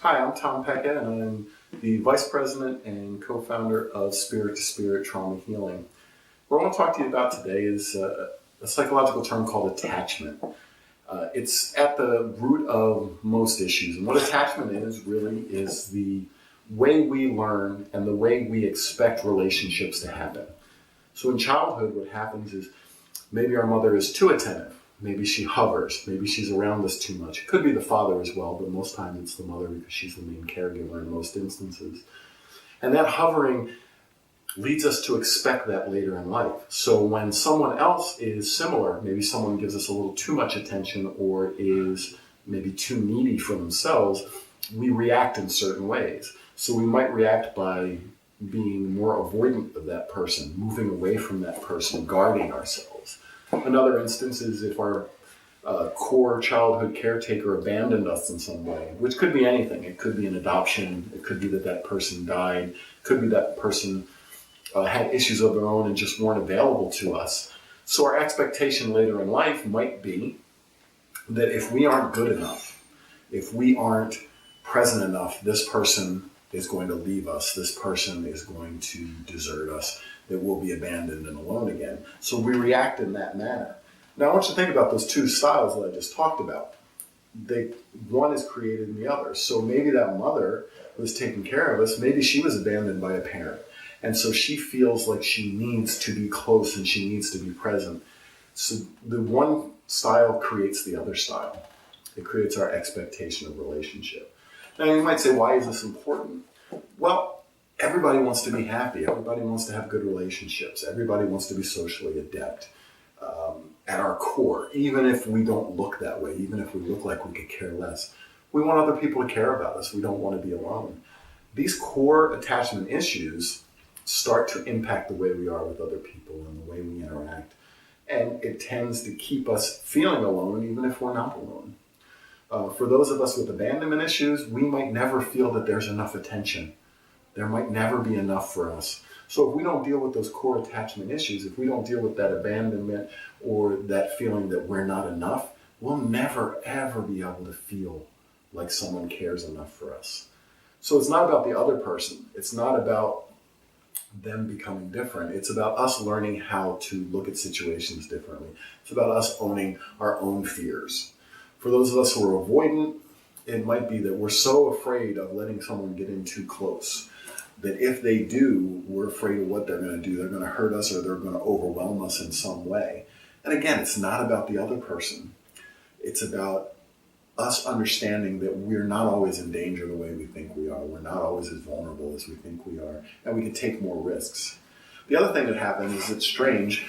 Hi, I'm Tom Pecca, and I'm the Vice President and co-founder of Spirit to Spirit Trauma Healing. What I want to talk to you about today is a psychological term called attachment. It's at the root of most issues, and what attachment is really is the way we learn and the way we expect relationships to happen. So in childhood, what happens is maybe our mother is too attentive. Maybe she hovers. Maybe she's around us too much. It could be the father as well, but most times it's the mother because she's the main caregiver in most instances. And that hovering leads us to expect that later in life. So when someone else is similar, maybe someone gives us a little too much attention or is maybe too needy for themselves, we react in certain ways. So we might react by being more avoidant of that person, moving away from that person, guarding ourselves. Another instance is if our core childhood caretaker abandoned us in some way, which could be anything. It could be an adoption. It could be that person died. It could be that person had issues of their own and just weren't available to us. So our expectation later in life might be that if we aren't good enough, if we aren't present enough, this person is going to leave us. This person is going to desert us. That we'll be abandoned and alone again. So we react in that manner. Now I want you to think about those two styles that I just talked about. One is created in the other. So maybe that mother who was taking care of us, maybe she was abandoned by a parent. And so she feels like she needs to be close and she needs to be present. So the one style creates the other style. It creates our expectation of relationship. Now you might say, why is this important? Well, everybody wants to be happy. Everybody wants to have good relationships. Everybody wants to be socially adept at our core, even if we don't look that way, even if we look like we could care less. We want other people to care about us. We don't want to be alone. These core attachment issues start to impact the way we are with other people and the way we interact. And it tends to keep us feeling alone, even if we're not alone. For those of us with abandonment issues, we might never feel that there's enough attention. There might never be enough for us. So if we don't deal with those core attachment issues, if we don't deal with that abandonment or that feeling that we're not enough, we'll never, ever be able to feel like someone cares enough for us. So it's not about the other person. It's not about them becoming different. It's about us learning how to look at situations differently. It's about us owning our own fears. For those of us who are avoidant, it might be that we're so afraid of letting someone get in too close that if they do, we're afraid of what they're going to do. They're going to hurt us or they're going to overwhelm us in some way. And again, it's not about the other person. It's about us understanding that we're not always in danger the way we think we are. We're not always as vulnerable as we think we are. And we can take more risks. The other thing that happens is it's strange.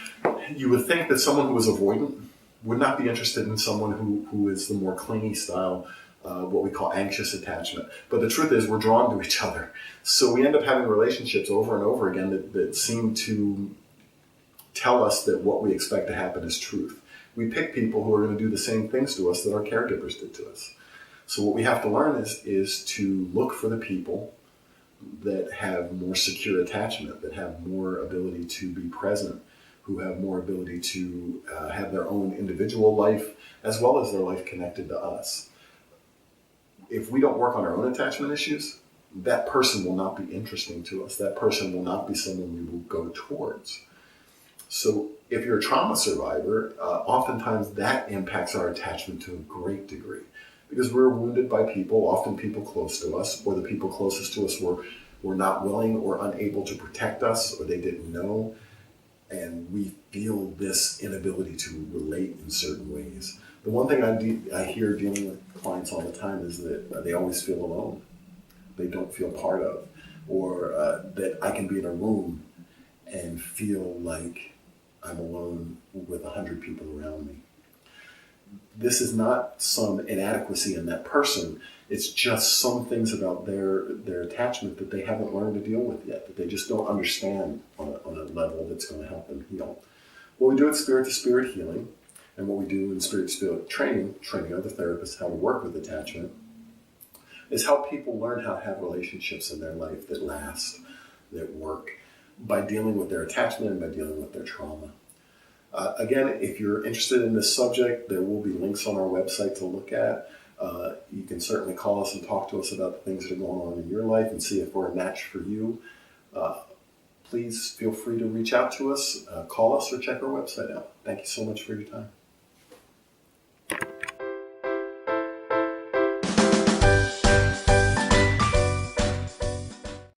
You would think that someone who is avoidant would not be interested in someone who is the more clingy style, what we call anxious attachment. But the truth is we're drawn to each other. So we end up having relationships over and over again that seem to tell us that what we expect to happen is truth. We pick people who are going to do the same things to us that our caregivers did to us. So what we have to learn is to look for the people that have more secure attachment, that have more ability to be present, who have more ability to have their own individual life as well as their life connected to us. If we don't work on our own attachment issues, that person will not be interesting to us. That person will not be someone we will go towards. So if you're a trauma survivor, oftentimes that impacts our attachment to a great degree because we're wounded by people, often people close to us, or the people closest to us were not willing or unable to protect us, or they didn't know. And we feel this inability to relate in certain ways. The one thing I hear dealing with clients all the time is that they always feel alone. They don't feel part of, or that I can be in a room and feel like I'm alone with 100 people around me. This is not some inadequacy in that person. It's just some things about their attachment that they haven't learned to deal with yet, that they just don't understand on a level that's going to help them heal. What we do at Spirit to Spirit Healing, and what we do in Spirit to Spirit training other therapists how to work with attachment, is help people learn how to have relationships in their life that last, that work, by dealing with their attachment and by dealing with their trauma. Again, if you're interested in this subject, there will be links on our website to look at. You can certainly call us and talk to us about the things that are going on in your life and see if we're a match for you. Please feel free to reach out to us, call us, or check our website out. Thank you so much for your time.